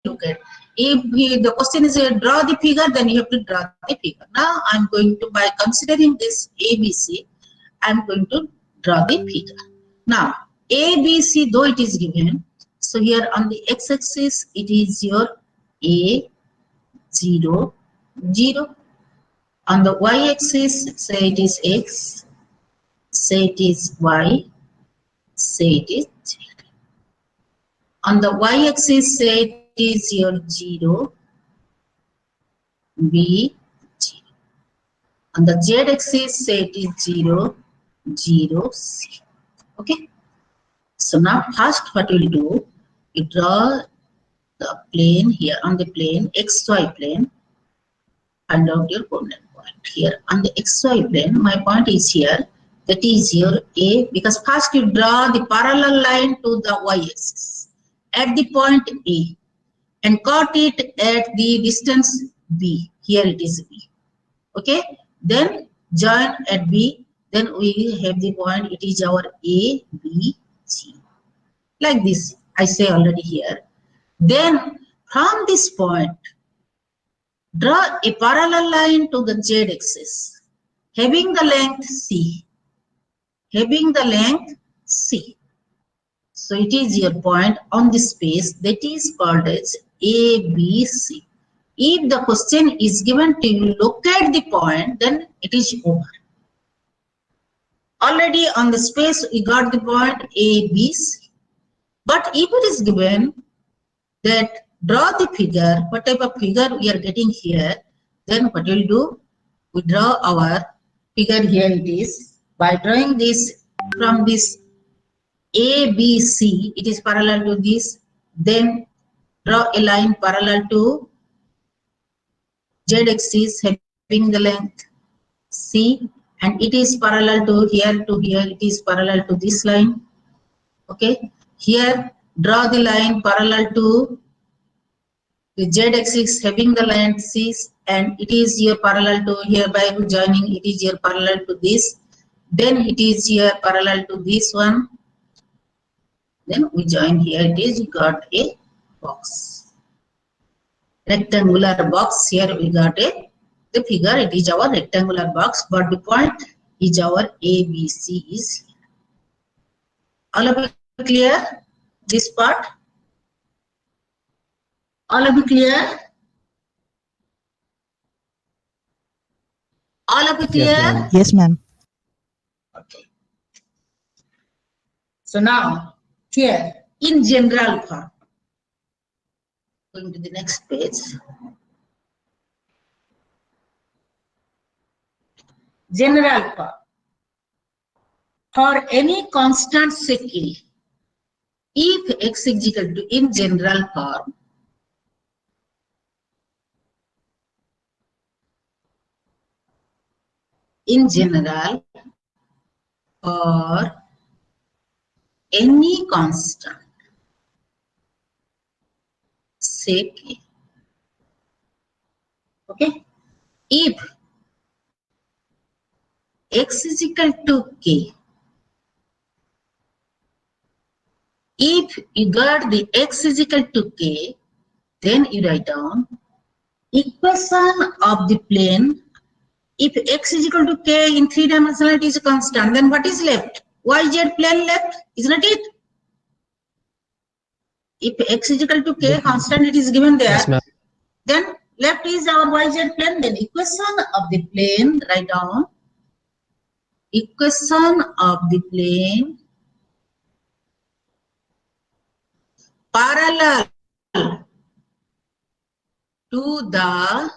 look at. If the question is draw the figure, then you have to draw the figure. Now I'm going to, by considering this ABC, I'm going to draw the figure. Now ABC, though it is given, so here on the x-axis it is your A 0 0. On the y-axis, say it is x, say it is y, say it is z. On the y-axis, say it is your 0, B, 0. On the z-axis, say it is 0, 0, C. Okay. So now first what we'll do, you draw the plane here on the plane, XY plane, find out your coordinate point. Here on the XY plane, my point is here, that is your A, because first you draw the parallel line to the y-axis at the point A and cut it at the distance B. Here it is B. Okay, then join at B, then we have the point, it is our A, B, C. Like this, I say already here. Then from this point, draw a parallel line to the z-axis, having the length C. Having the length C. So it is your point on the space that is called as ABC. If the question is given to you, locate the point, then it is over. Already on the space we got the point ABC. But if it is given that draw the figure, what type of figure we are getting here, then what we'll do, we draw our figure. Here it is. By drawing this from this ABC, it is parallel to this, then draw a line parallel to z-axis having the length C, and it is parallel to here, it is parallel to this line. Okay, here draw the line parallel to the z-axis having the length C, and it is here parallel to here, by joining it is here parallel to this, then it is here parallel to this one, then we join here, it is got a box, rectangular box. Here we got the figure, it is our rectangular box, but the point is our ABC is here. All of you clear this part? All of you clear? All of you clear? Yes, ma'am. Okay. So now here in general form, going to the next page. General form. For any constant say k, if x is equal to, in general form, in general, for any constant say k. Okay, if x is equal to k, if you got the x is equal to k, then you write down equation of the plane. If x is equal to k in 3-dimensionality is a constant, then what is left? YZ plane left, isn't it? If x is equal to k constant, it is given there. Yes, then left is our YZ plane. Then equation of the plane, write down equation of the plane parallel to the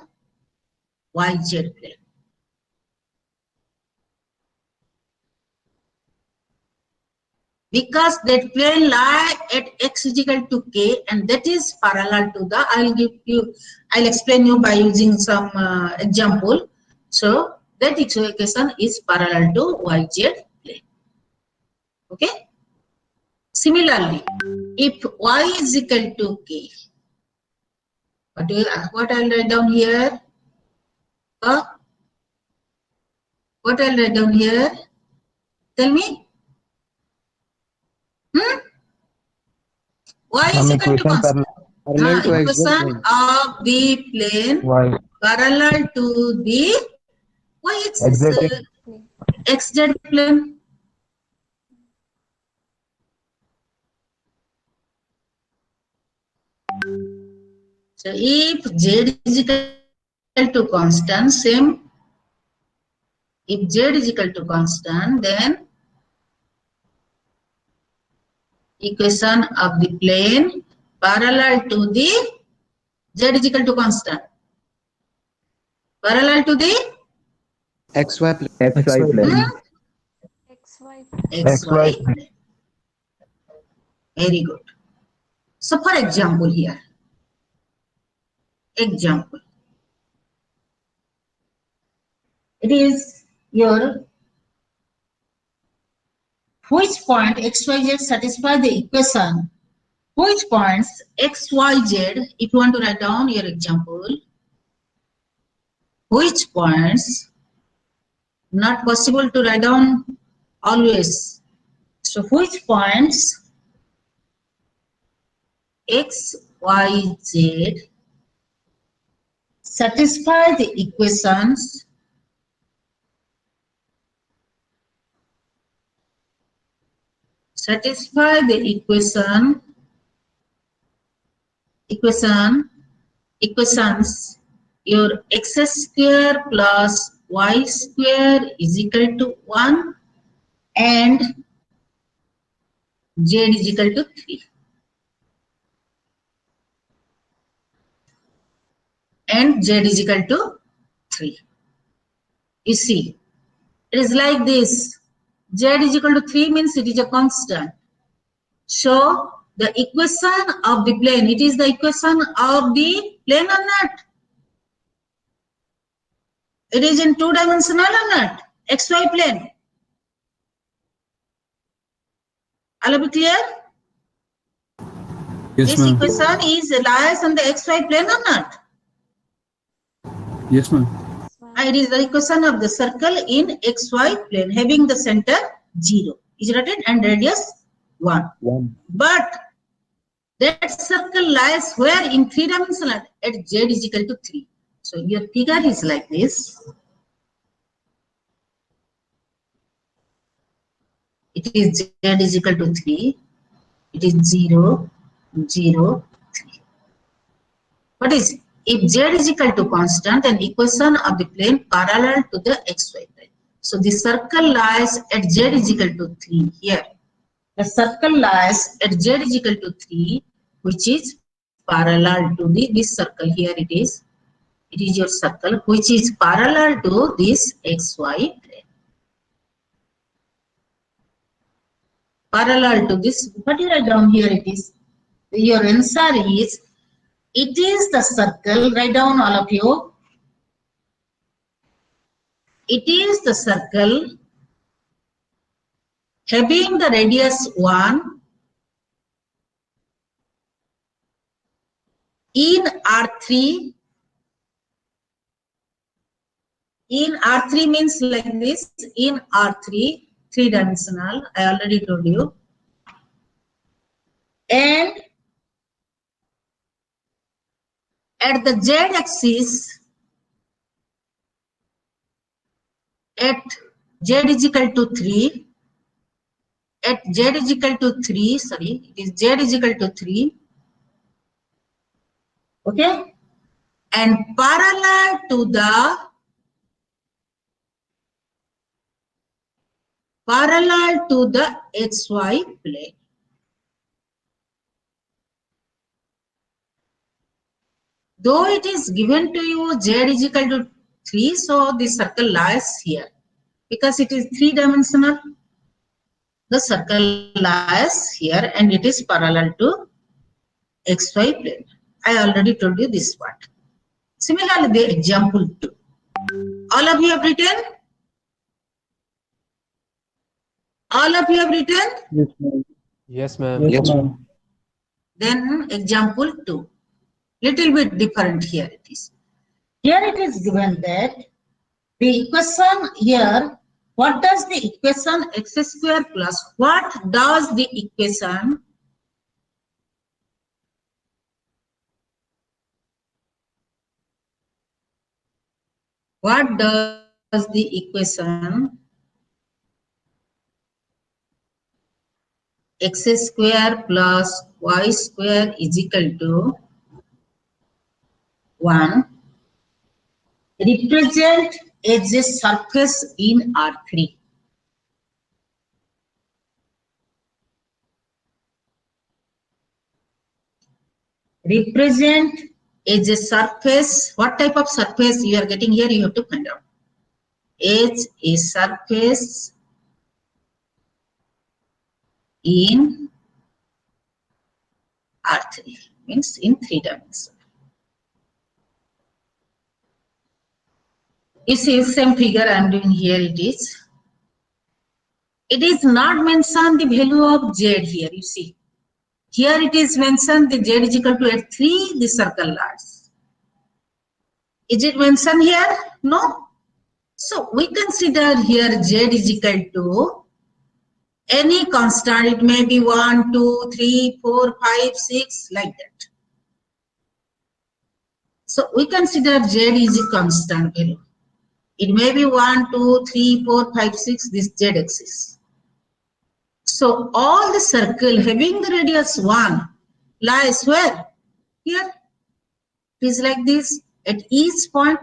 YZ plane. Because that plane lie at x is equal to k, and that is parallel to the, I'll explain you by using some example. So that equation is parallel to YZ plane. Okay. Similarly, if y is equal to k, what I'll write down here? What I'll write down here? Tell me. Y is equal to constant. Equation of the plane Y. parallel to the y-axis, Exiting. xz plane. So if z is equal to constant, same. If z is equal to constant, then equation of the plane parallel to the z is equal to constant. Parallel to the XY plane. XY plane. xy plane. Very good. So for example here, example, it is your which point xyz satisfy the equation, which points xyz, if you want to write down your example, which points, not possible to write down always. So which points x, y, z satisfy the equations equations your x square plus y square is equal to 1 and z is equal to 3. And z is equal to 3. You see, it is like this. Z is equal to 3 means it is a constant. So the equation of the plane, it is the equation of the plane or not? It is in two-dimensional or not? XY plane. All of it clear? Yes, This ma'am. equation lies on the XY plane or not? Yes, ma'am. It is the equation of the circle in XY plane having the center 0. Is written and radius 1. But that circle lies where in 3-dimensional at z is equal to 3. So your figure is like this. It is z is equal to 3. It is 0, 0, 3. What is it? If z is equal to constant, then equation of the plane parallel to the xy plane. So the circle lies at z is equal to 3 here. The circle lies at z is equal to 3, which is parallel to this circle here. It is your circle which is parallel to this xy plane. Parallel to this, what you write down here? It is your answer is, it is the circle. Write down all of you. It is the circle having the radius 1 in R3. In R3 means like this, in R3, 3-dimensional, I already told you. And at the z-axis, at z is equal to 3, at z is equal to 3, sorry, it is z is equal to 3, okay, and parallel to the xy plane. Though it is given to you z is equal to 3, so the circle lies here. Because it is 3-dimensional, the circle lies here and it is parallel to xy plane. I already told you this part. Similarly, the example 2. All of you have written? All of you have written? Yes, ma'am. Yes, ma'am. Yes, ma'am. Then example 2. Little bit different here it is. Here it is given that the equation here, what does the equation x square plus, what does the equation What does the equation x square plus y square is equal to 1 represent as a surface in R3? Represent as a surface. What type of surface you are getting here? You have to find out. As a surface in R3 means in 3 dimensions. You see, same figure I am doing here. It is not mentioned the value of z here. You see, here it is mentioned the z is equal to at 3 the circle large. Is it mentioned here? No. So we consider here z is equal to any constant. It may be 1, 2, 3, 4, 5, 6 like that. So we consider z is a constant value. It may be 1, 2, 3, 4, 5, 6 this z axis. So all the circle having the radius 1 lies where? Here. It is like this at each point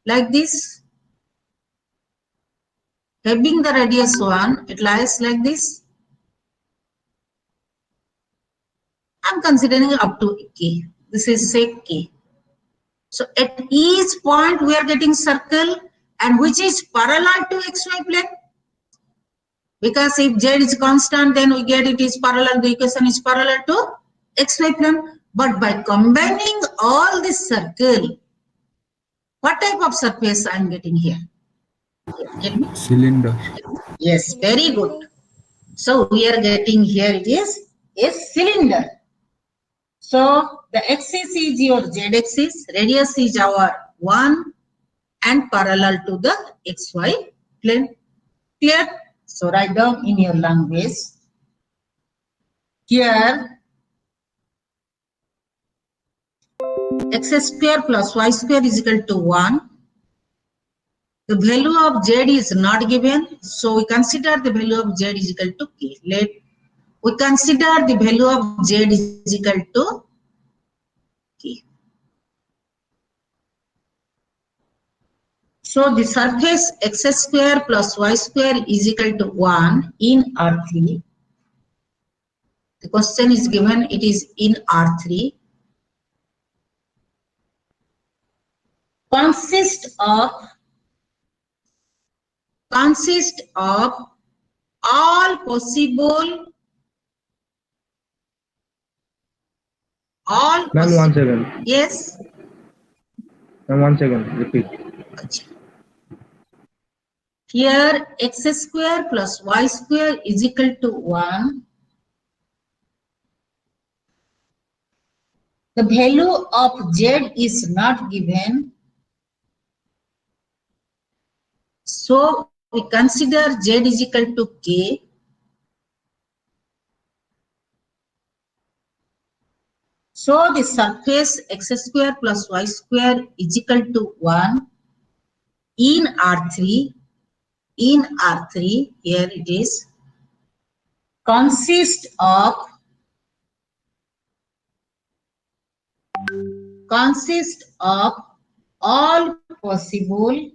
like this. Having the radius 1, it lies like this. I am considering up to k. This is say k. So at each point we are getting circle and which is parallel to xy plane. Because if z is constant, then we get it is parallel, the equation is parallel to xy plane. But by combining all this circle, what type of surface I am getting here? Cylinder. Yes, very good. So we are getting here it is a cylinder. So the axis is your z axis, radius is our 1 and parallel to the xy plane. Clear? So write down in your language. Here x square plus y square is equal to 1. The value of z is not given, so we consider the value of z is equal to k. We consider the value of z is equal to k. So the surface x square plus y square is equal to 1 in R3. The question is given, it is in R3. Consist of all possible Ma'am, 1 second. Yes. Ma'am, 1 second. Repeat. Here x square plus y square is equal to 1. The value of z is not given. So we consider z is equal to k. So the surface x square plus y square is equal to 1 in R3. In R3, here it is, consists of all possible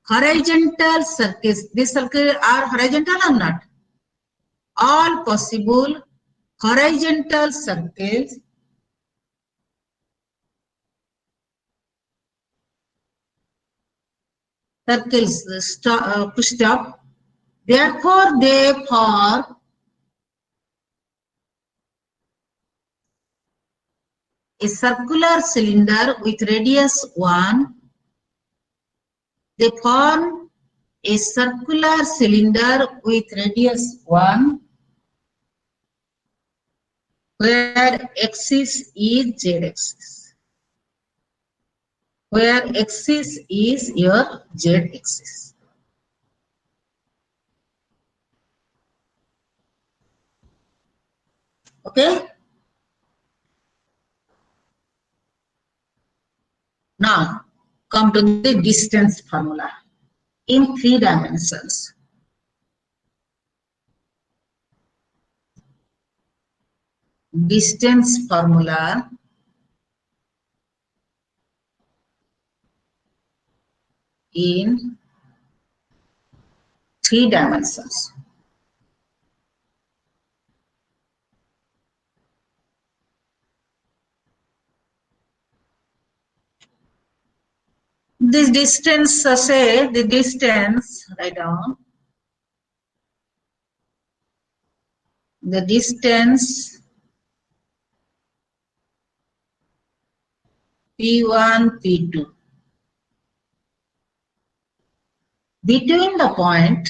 horizontal circles. These circles are horizontal or not? All possible horizontal circles push stop. Therefore, they form a circular cylinder with radius 1. They form a circular cylinder with radius 1 where axis is z-axis. Where axis is your z-axis. Okay? Now, come to the distance formula in 3 dimensions. Distance formula in 3 dimensions. This distance, say the distance, write down. The distance P1, P2 between the point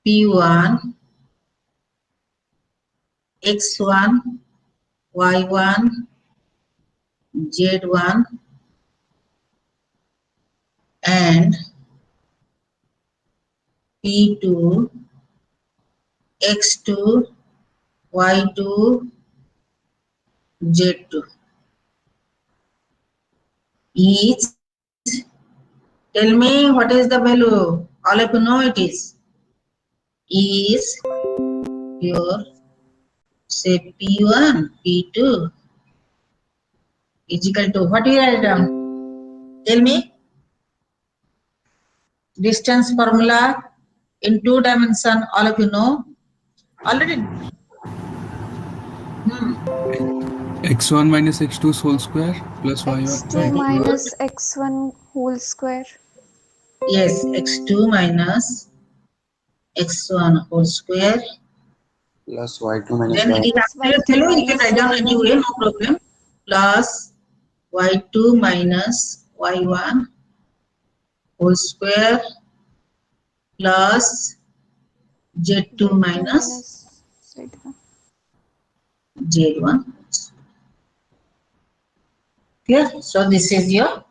P1, X1, Y1, Z1 and P2, X2, Y2, Z2 each. Tell me what is the value? All of you know it is your, say P1, P2 is equal to, what do you write down? Tell me. Distance formula in 2 dimension, all of you know already. x1 minus x2 whole square plus y1 x2 minus x1 whole square. Yes, x2 minus x1 whole square plus y2 minus then y. it is absolutely, you can write down anyway, no problem, plus y2 minus y1 whole square plus z2 minus z1. Clear? So this is your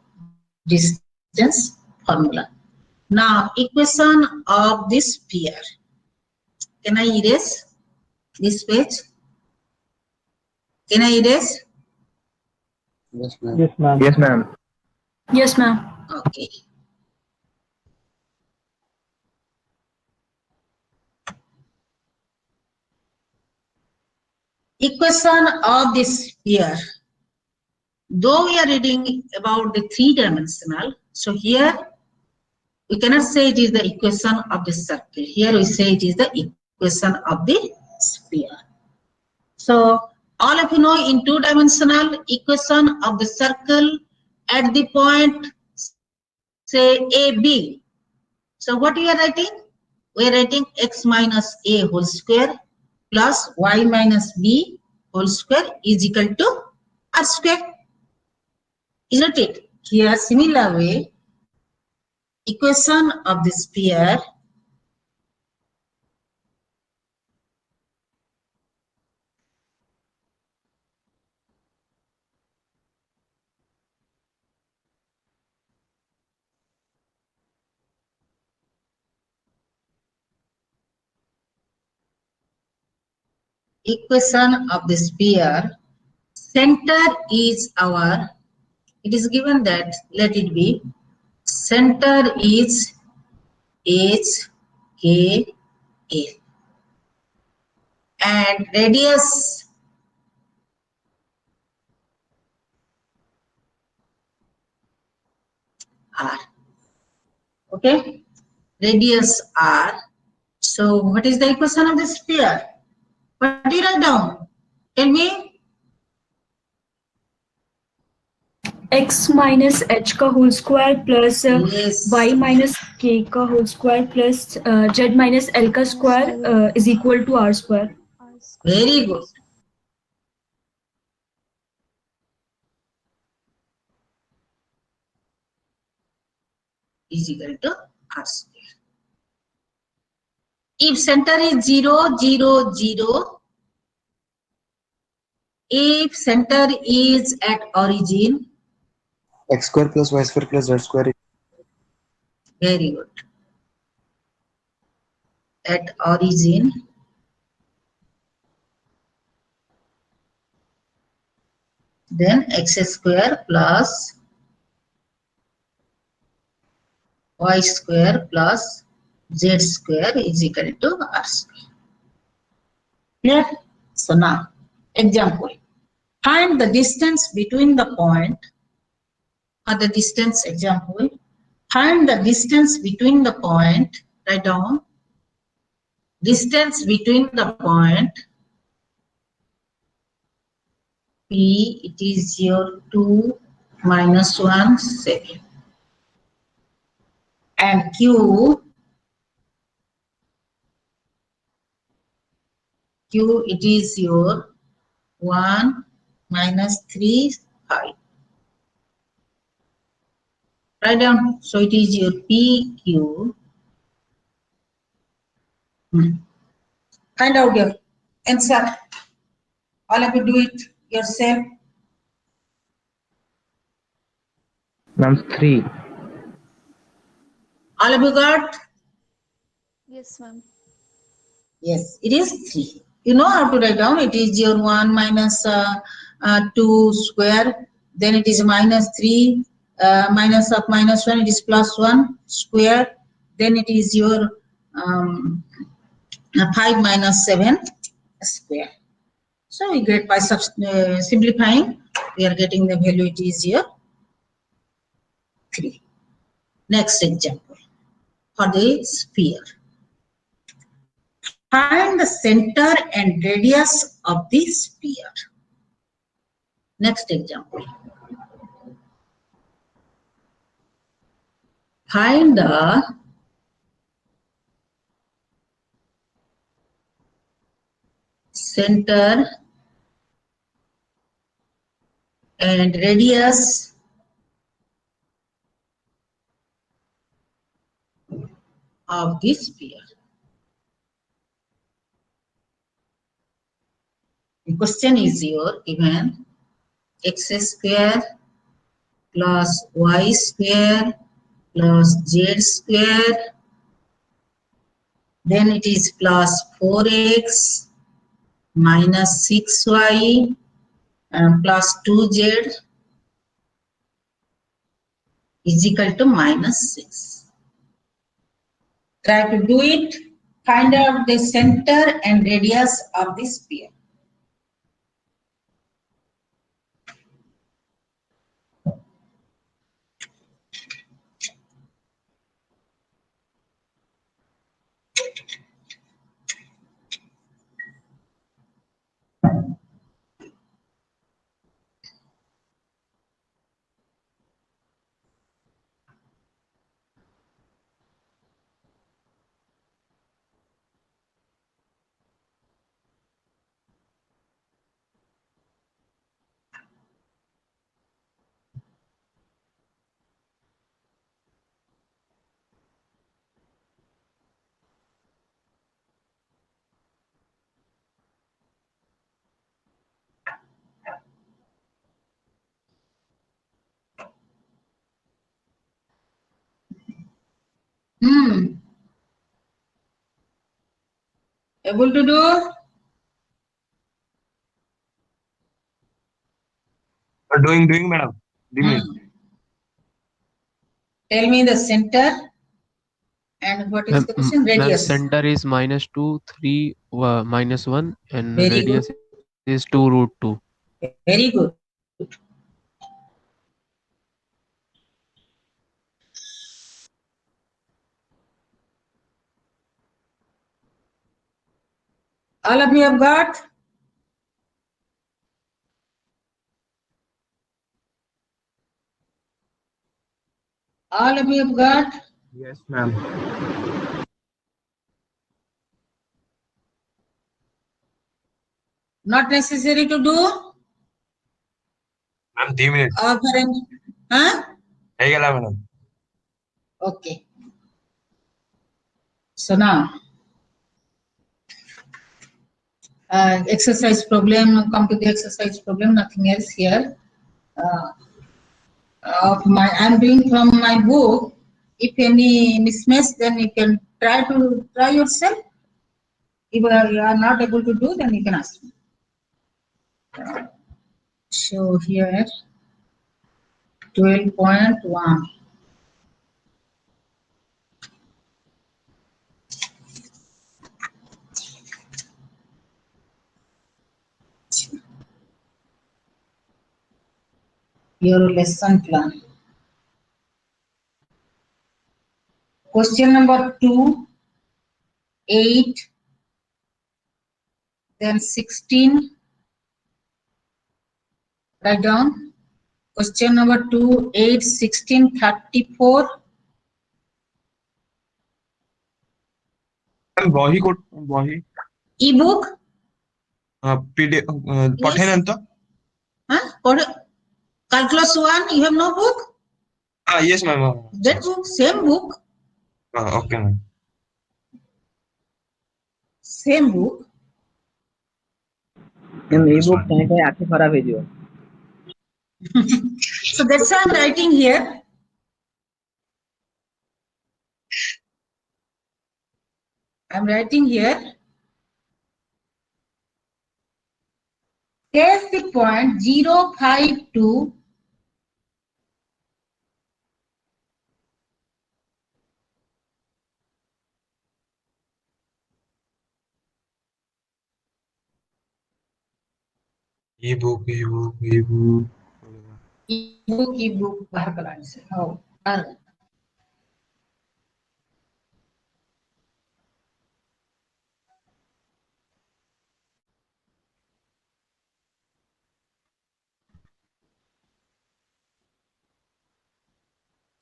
distance formula. Now equation of this sphere. Can I erase this page? Can I erase? Yes, ma'am. Yes, ma'am. Yes, ma'am. Yes, ma'am. Okay. Equation of this sphere. Though we are reading about the 3-dimensional, so here we cannot say it is the equation of the circle. Here we say it is the equation of the sphere. So all of you know in 2-dimensional equation of the circle at the point, say AB. So what we are writing? We are writing x minus a whole square plus y minus b whole square is equal to r square. Isn't it? Here similar way, equation of the sphere center is our, it is given that, let it be, center is H, K, L and radius R. Okay, radius R. So what is the equation of the sphere? What do you write down? Tell me. X minus h का whole square plus Yes. y minus k का whole square plus z minus l का square is equal to r square. Very good. Is equal to r square. If center is 0, 0, 0, if center is at origin, X square plus y square plus z square. very good. at origin then x square plus y square plus z square is equal to r square. Clear? So now, example. Find the distance between the point, or the distance example. Find the distance between the point, write down, distance between the point P, it is your 2, -1, 7. And Q, it is your 1, -3, 5. Write down. So it is your PQ. Find out your answer. All of you do it yourself. Ma'am, 3. All of you got? Yes, ma'am. Yes, it is 3. You know how to write down. It is your 1 minus 2 square. Then it is -3. Minus of -1, it is +1 square. Then it is your 5 minus 7 square. So we get by simplifying, we are getting the value, it is here 3. Next example for the sphere. Find the center and radius of the sphere. Next example. Find the center and radius of the sphere. The question is your given x square plus y square plus z square, then it is plus 4x minus 6y and plus 2z is equal to -6. Try to do it. Find out the center and radius of the sphere. Able to do? Doing, madam. Tell me the center and what is the question? Radius. Center is -2, 3, -1, and Very radius good. is 2√2. Very good. All of you have got? All of you have got? Yes, ma'am. Not necessary to do? Ma'am, 3 minutes. Or for any? Huh? Madam. Okay. So now, exercise problem, come to the exercise problem, nothing else here. I'm doing from my book. If any mismatch, then you can try yourself. If you are not able to do, then you can ask me. So here 12.1. Your lesson plan. Question number 2, 8, then 16. Write down. Question number 2, 8, 16, 34. ବହି ବହି E-book? PDF ପଠେଇନାହାନ୍ତି ତ? Calculus 1, you have no book? Yes ma'am. That book, same book. Okay ma'am. Same book. e-book ଚାହିଁଲେ ଆଖି ଖରାପ ହେଇଯିବ. So that's why I'm writing here. I'm writing here. Case the point 052. E-book. E-book बाहर कराने से. Oh.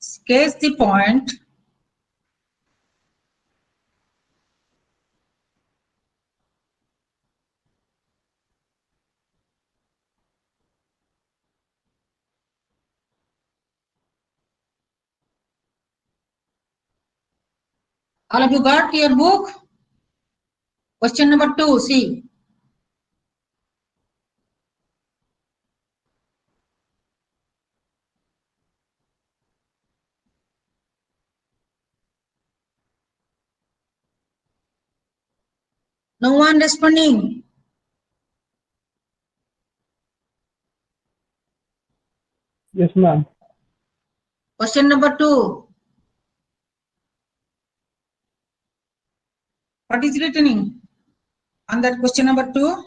Sketch the point. All of you got your book? Question number 2, see. No one responding. Yes ma'am. Question number 2. What is written on that question number 2?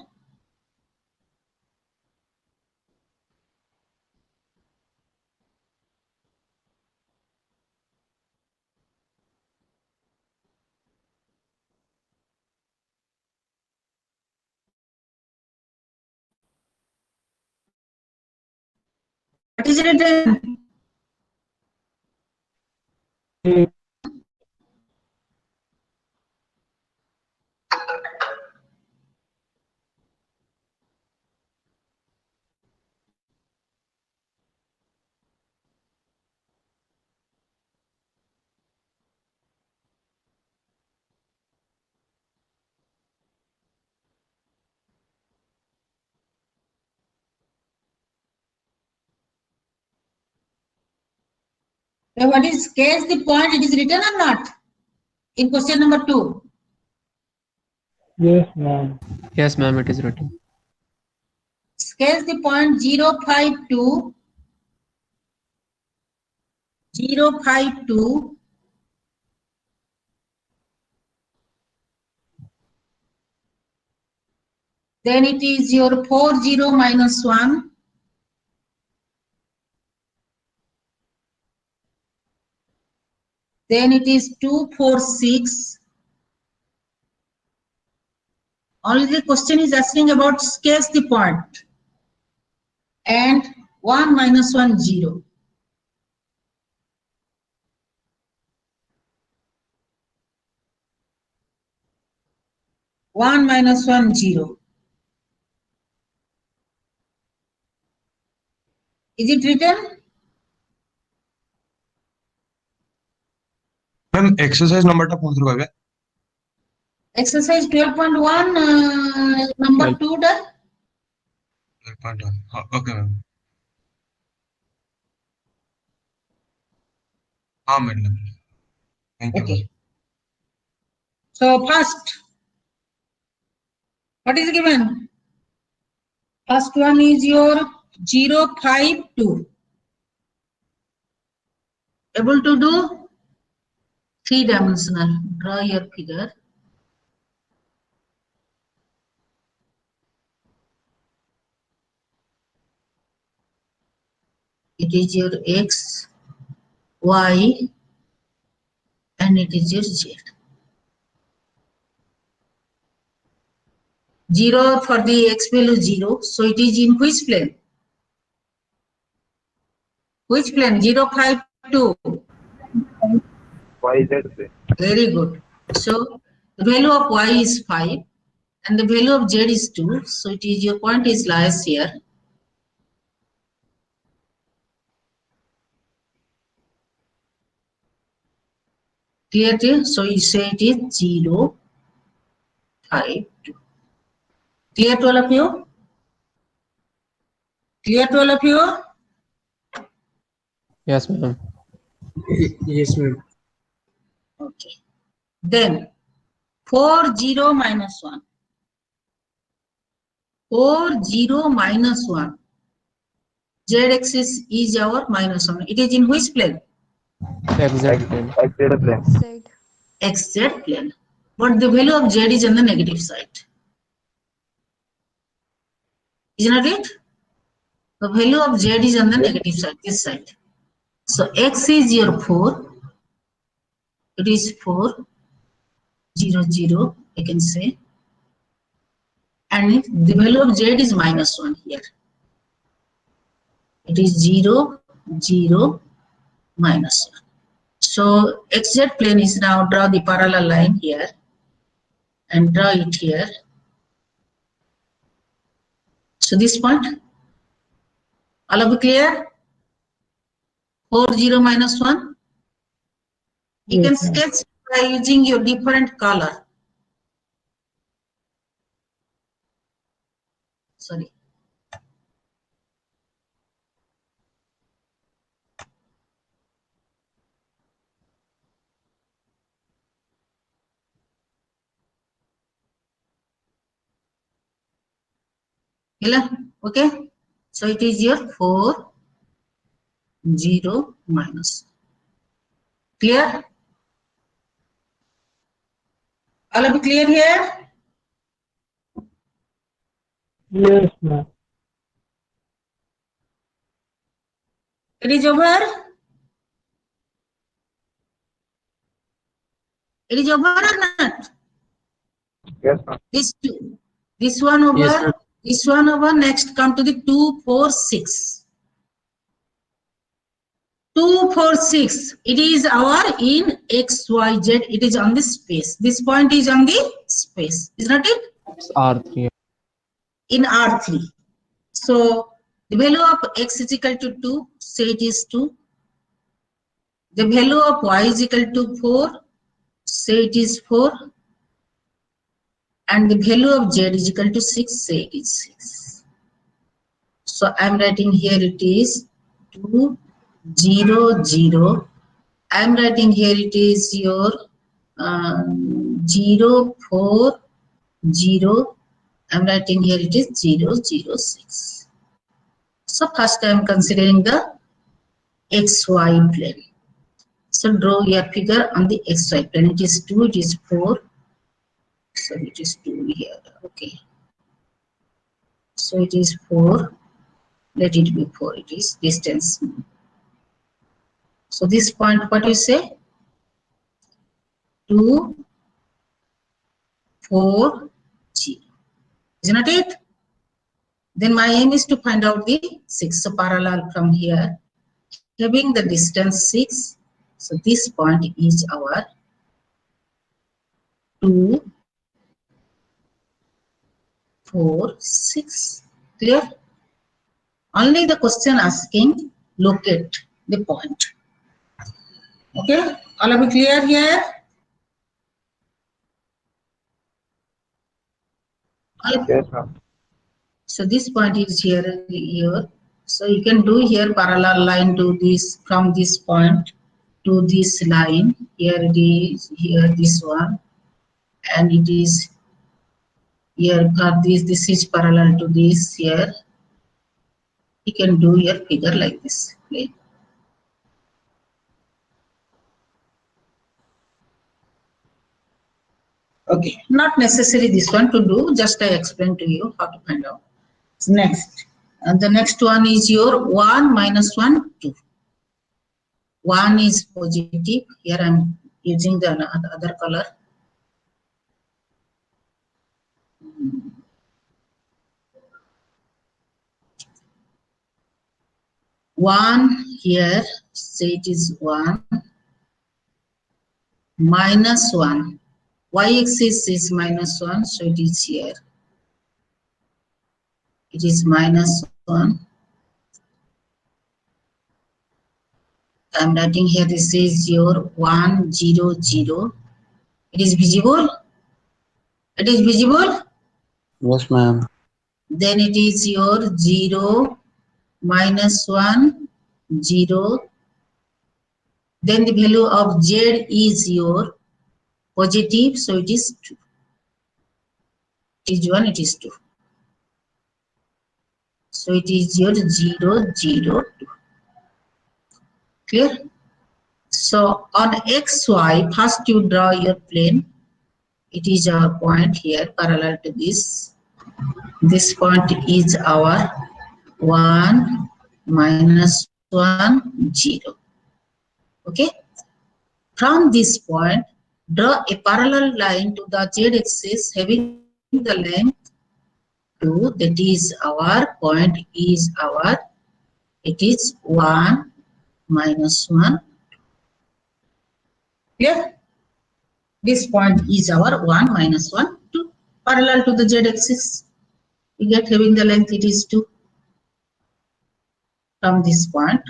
What is written? So what is case the point? It is written or not? In question number 2. Yes ma'am. Yes, ma'am, it is written. Sketch the point 052. 052. Then it is your 40 minus 1. Then it is 246. Only the question is asking about sketch the point. And 1 minus 1, 0. One minus 1, 0. Is it written? Ma'am, exercise number ta पूछ रहे हो Exercise 12.1, number 2 done? 12.1. Okay ma'am. Madam. Thank you. Okay. So first, What is given? First one is your 0, 5, 2. Able to do 3-dimensional. Draw your figure. It is your X, Y, and it is your Z. 0 for the X value 0. So it is in which plane? Which plane? 0, 5, 2. YZ. Very good. So the value of Y is 5 and the value of Z is 2. So it is your point is lies here. Clear till? So you say it is 0, 5, 2. Clear to all of you? Clear to all of you? Yes, ma'am. Yes, ma'am. Okay. Then 4, 0, minus 1. 4, 0, minus 1. Z axis is our minus 1. It is in which plane? Exact plane. Z. XZ plane. But the value of Z is on the negative side. Isn't that it? The value of Z is on the negative side, this side. So X is your 4. It is 4, 0, 0, I can say. And the value of Z is minus 1 here. It is 0, 0, minus 1. So XZ plane is now draw the parallel line here and draw it here. So this point, all of you clear? 4, 0, minus 1. You can sketch by using your different color. Sorry. Okay. So it is your 4, 0, minus. Clear? All of you clear here? Yes, ma'am. It is over? It is over or not? Yes, ma'am. This two. This one over. Yes, ma'am. This one over. Next come to the 2, 4, 6. 2, 4, 6. It is our in X, Y, Z. It is on the space. This point is on the space. Is not it? It's R3. In R3. So the value of X is equal to 2. Say it is 2. The value of Y is equal to 4. Say it is 4. And the value of Z is equal to 6. Say it is 6. So I am writing here it is 2, 0, 0. I am writing here it is your 0, 4, 0. I am writing here it is 0, 0, 6. So first I am considering the XY plane. So draw your figure on the XY plane. It is 2, it is 4. So it is 2 here. Okay. So it is 4. Let it be 4. It is distance. So this point, what you say? 2, 4, 0. Isn't it? Then my aim is to find out the 6. So parallel from here, having the distance 6. So this point is our 2, 4, 6. Clear? Only the question asking locate the point. Okay? All of you clear here? Yes, ma'am. So this point is here. So you can do here parallel line to this from this point to this line. Here it is, here this one, and it is Here this is parallel to this here. You can do your figure like this. Okay. Okay, not necessary this one to do, just I explain to you how to find out. Next, and the next one is your 1 minus 1, 2. 1 is positive. Here I am using the other color. One here, say it is 1 minus 1. Y-axis is minus 1, so it is here. It is minus 1. I am writing here, this is your 1, 0, 0. It is visible? It is visible? Yes, ma'am. Then it is your 0, minus 1, 0. Then the value of Z is your positive, so it is 2. It is 1, it is 2. So it is your 0, 0, 2. Clear? So on XY, first you draw your plane. It is our point here, parallel to this. This point is our 1, minus 1, 0. Okay? From this point, draw a parallel line to the Z-axis having the length 2. That is our point is our, it is 1, minus 1. Clear? This point is our 1, minus 1, 2. Parallel to the Z-axis. We get having the length, it is 2. From this point.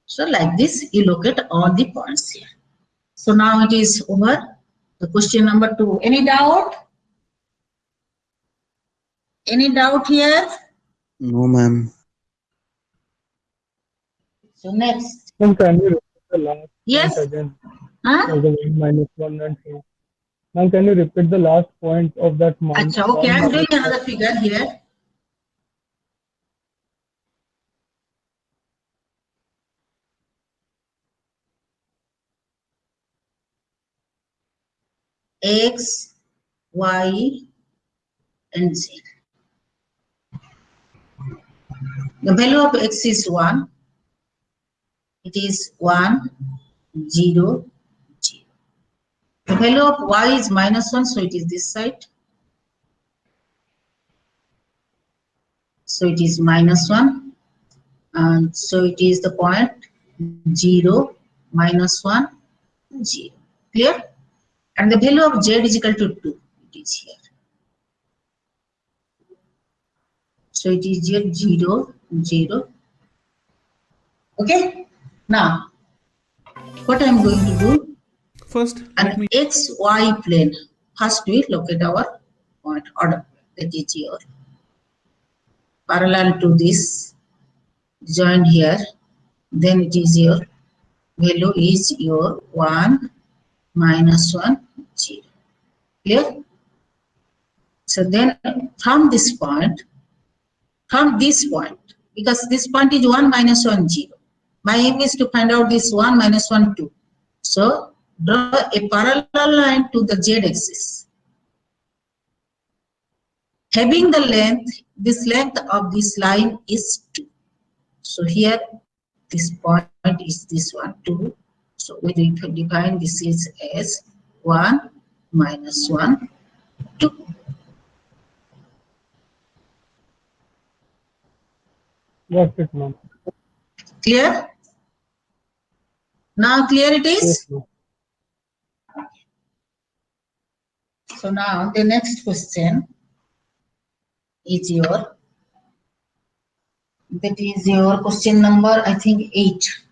So like this, you locate all the points here. So now it is over. The question number 2. Any doubt? Any doubt here? No, ma'am. So next. Ma'am, can you repeat the last Yes. point again? Huh? For the 1 minus 1 and 2. Ma'am, can you repeat the last point of that minus Achha, okay, 1 I am doing minus another figure here. X, Y, and Z. The value of X is 1. It is 1, 0, 0. The value of Y is minus 1, so it is this side. So it is minus 1. And so it is the point 0, minus 1, 0. Clear? And the value of Z is equal to 2. It is here. So it is here 0, 0. Okay? Now, what I am going to do? First, An let me XY plane. First we locate our point order. That is here. Parallel to this, join here. Then it is your value is your 1, minus 1, 0. Clear? So then from this point, because this point is 1, minus 1, 0. My aim is to find out this 1, minus 1, 2. So draw a parallel line to the Z-axis. Having the length, this length of this line is 2. So here, this point is this one, 2. So we define this is as 1, minus 1, 2. Got it, ma'am. Clear? Now clear it is? Yes, ma'am. So now the next question is your, that is your question number, I think 8.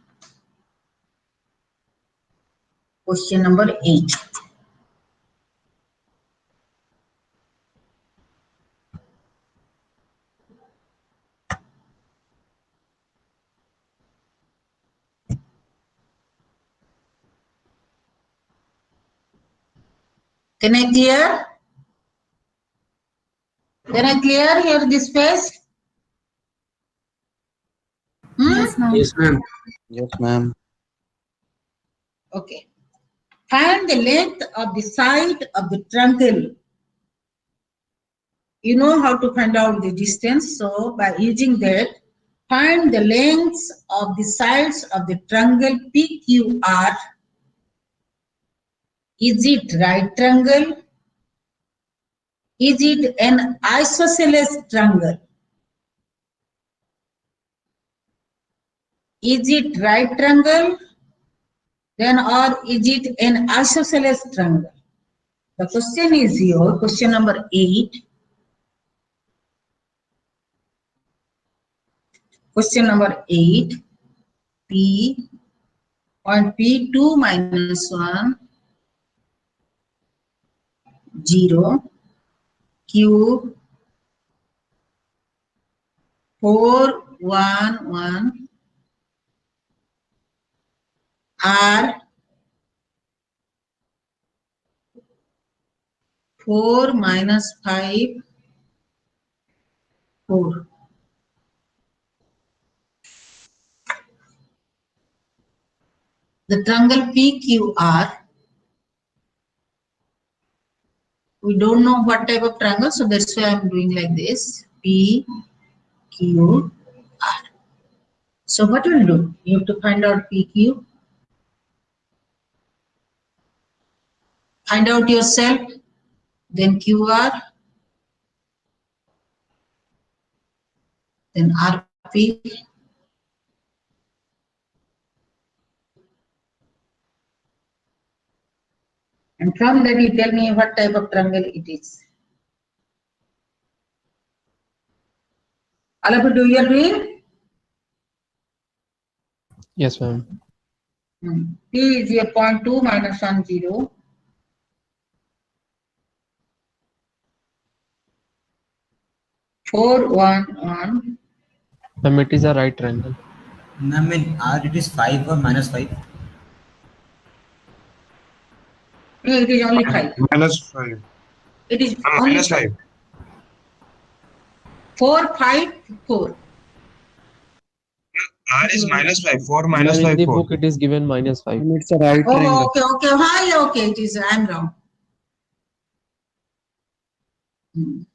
Question number 8. Can I clear? Can I clear here this face? Yes, ma'am. Yes, ma'am. Yes, ma'am. Okay. Find the length of the side of the triangle. You know how to find out the distance. So by using that, find the lengths of the sides of the triangle PQR. Is it right triangle? Is it an isosceles triangle? Is it right triangle? Then or is it an isosceles triangle? The question is here, question number 8. Question number 8. P, point P2 minus 1, 0, Q, 4, 1, 1, R, 4 minus 5, 4. The triangle PQR, we don't know what type of triangle, so that's why I'm doing like this, PQR. So what will you do? You have to find out PQ. Find out yourself, then QR, then RP. And from that you tell me what type of triangle it is. All of you, do you are doing? Yes, ma'am. P is a 0.2 minus 1, 0. Four, 1, 1. Ma'am, it is a right triangle. Ma'am, in R it is 5 or minus 5? No, it is only 5. Minus 5. It is only Minus 5. 4, 5, 4. R is minus 5. 4 minus Ma'am, in 5, the 4. book it is given minus 5. And it's a right Oh, triangle. okay, okay. Hi, okay. It is, I'm wrong.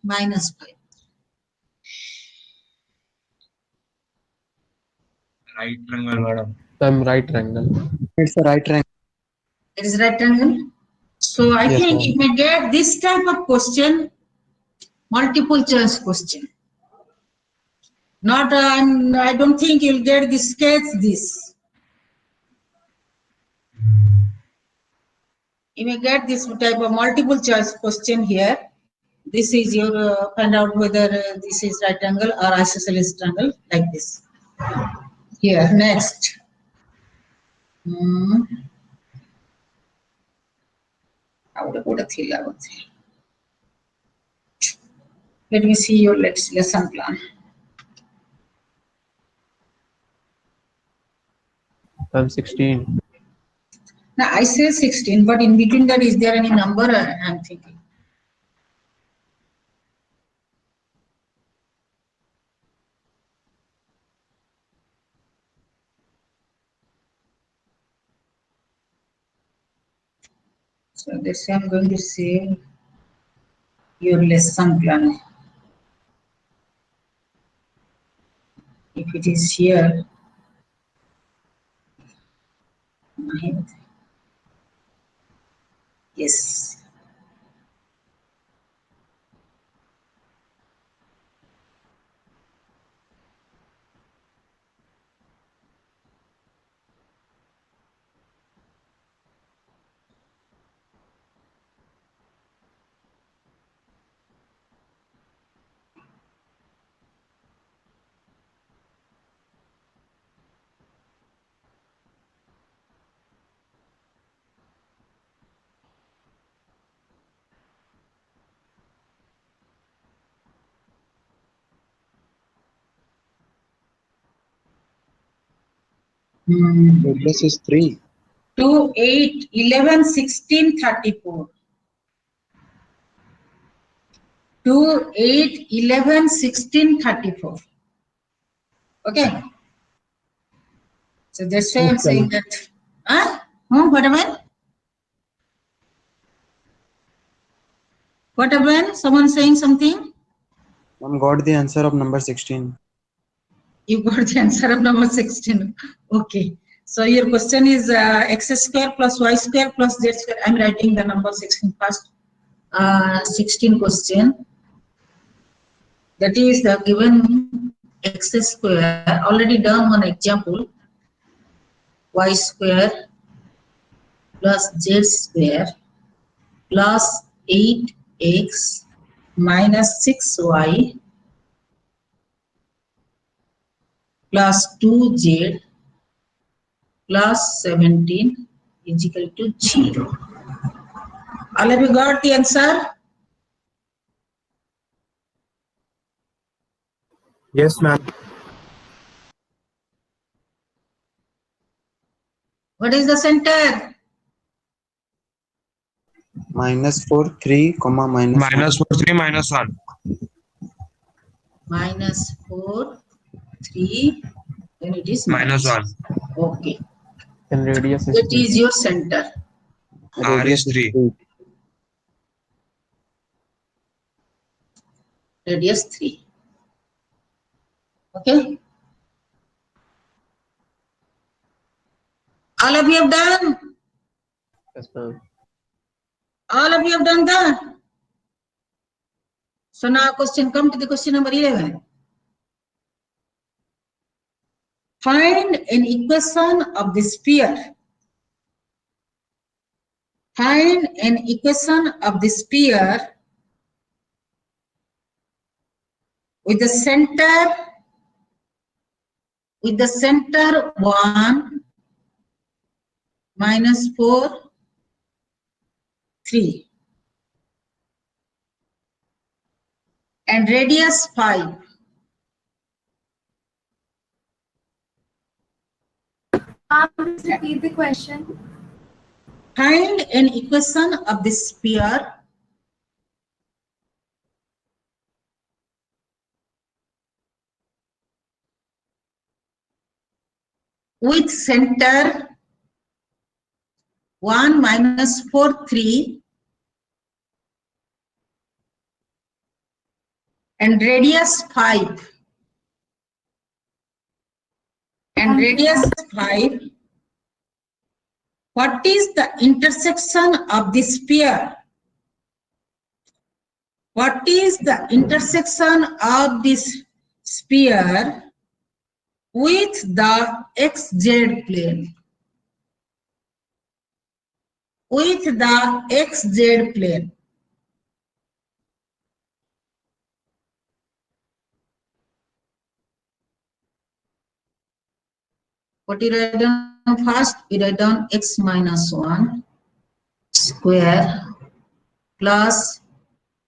Minus 5. Right triangle, madam. Ma'am, right triangle. It's a right triangle. It is right triangle. So I Yes, think ma'am. it may get this type of question, multiple choice question. Not, I don't think you'll get this sketch this. You may get this type of multiple choice question here. This is your, find out whether this is right angle or isosceles triangle, like this. Here, next. I would have put a thing. Let me see your lesson plan. Ma'am, 16. Now I say 16, but in between that, is there any number? I'm thinking. So that's why I'm going to say your lesson plan. If it is here, yes. Progress is 3. 2, 8, 11, 16, 34. 2, 8, 11, 16, 34. Okay. So that's why I'm saying that. What happened? What happened? Someone saying something? Ma'am got the answer of number 16. You got the answer of number 16. Okay. So your question is x square plus y square plus z square. I'm writing the number 16 first. 16 question. That is the given x square. Already done one example. Y square plus z square plus 8x minus 6y plus 2z plus 17 is equal to 0. All of you got the answer? Yes, ma'am. What is the center? -4 3 comma minus -4 3 -1. -4 3 then it is -1. Okay. And radius is That 3. is your center. R is 3. Radius 3. Okay. All of you have done? Yes, ma'am. All of you have done that? So now come to the question number 11. Find an equation of the sphere. Find an equation of the sphere with the center 1 -4 3 and radius 5. Please repeat the question. Find an equation of the sphere with center 1 -4 3 and radius 5. And radius 5. What is the intersection of the sphere? What is the intersection of this sphere with the xz plane? With the xz plane. What you write down first? You write down x minus 1 square plus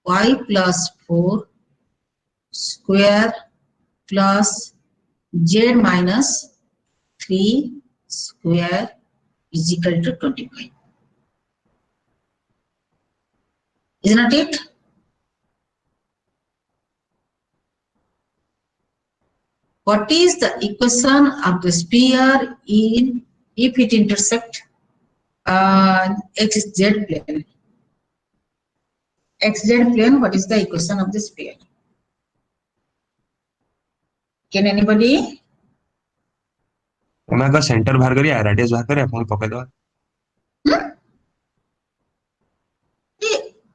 y plus 4 square plus z minus 3 square is equal to 25. Isn't that it? What is the equation of the sphere in if it intersects xz plane? XZ plane, what is the equation of the sphere? Can anybody? Omega centre बाहर करिए radius बाहर करिए अपन पकड़ दो.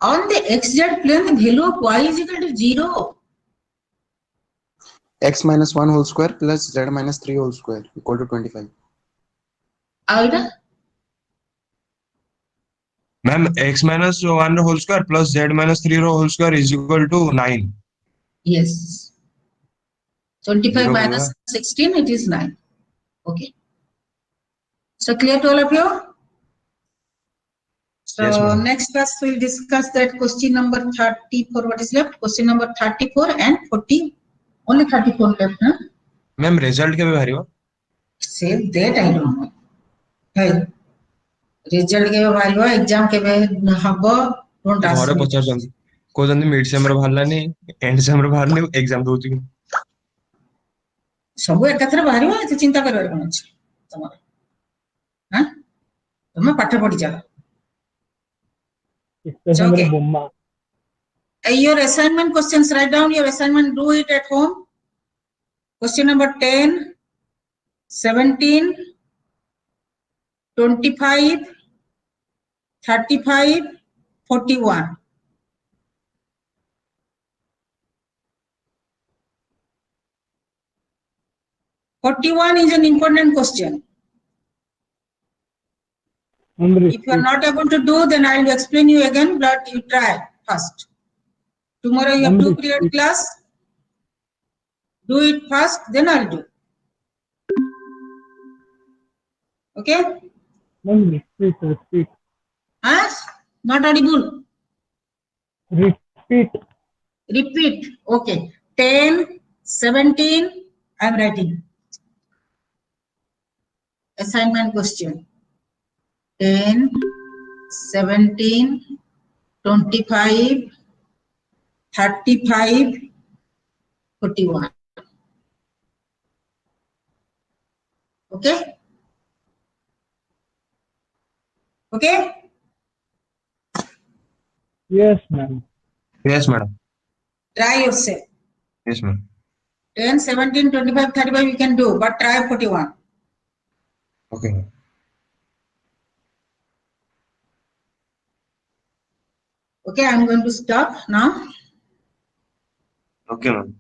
On the xz plane, the value of y is equal to 0. x minus 1 whole square plus z minus 3 whole square equal to 25. Aida? Ma'am, x minus 1 whole square plus z minus 3 whole square is equal to 9. Yes. 25 Zero minus होगा. 16, it is 9. Okay. So clear to all of you? So Yes, ma'am. next class we'll discuss that question number 34. What is left? Question number 34 and 40. Only 34 left, huh? Ma'am, result के भी भरी हो? Say that I don't know. Hey, result के भी भरी हो, exam के भी हब, don't ask घरे me. पचास କହୁଛନ୍ତି ମିଡ୍ ସେମରେ ବାହାରିଲାନି ଏଣ୍ଡ ସେମରେ ବାହାରିନି ଏକ୍ସାମ ଦଉଛି। ସବୁ ଏକାଥରେ ବାହାରିବ, ଏତେ ଚିନ୍ତା କରିବାର କଣ ଅଛି ତମର? ହଁ ତମେ ପାଠ ପଢି ଚାଲ। Discussion Okay. मेरे बुम्मा. Your assignment questions, write down your assignment, do it at home. Question number 10, 17, 25, 35, 41. Is an important question. If you are not able to do, then I will explain you again, but you try first. Tomorrow you have 2 period class. Do it first, then I'll do. Okay? Ma'am, repeat. Huh? Not audible. Repeat. Okay. 10, 17, I'm writing. Assignment question. 10, 17, 25, 35, 41. Okay? Okay? Yes, ma'am. Yes, madam. Try yourself. Yes, ma'am. 10, 17, 25, 35 you can do, but try 41. Okay. Okay, I'm going to stop now. Okay, ma'am.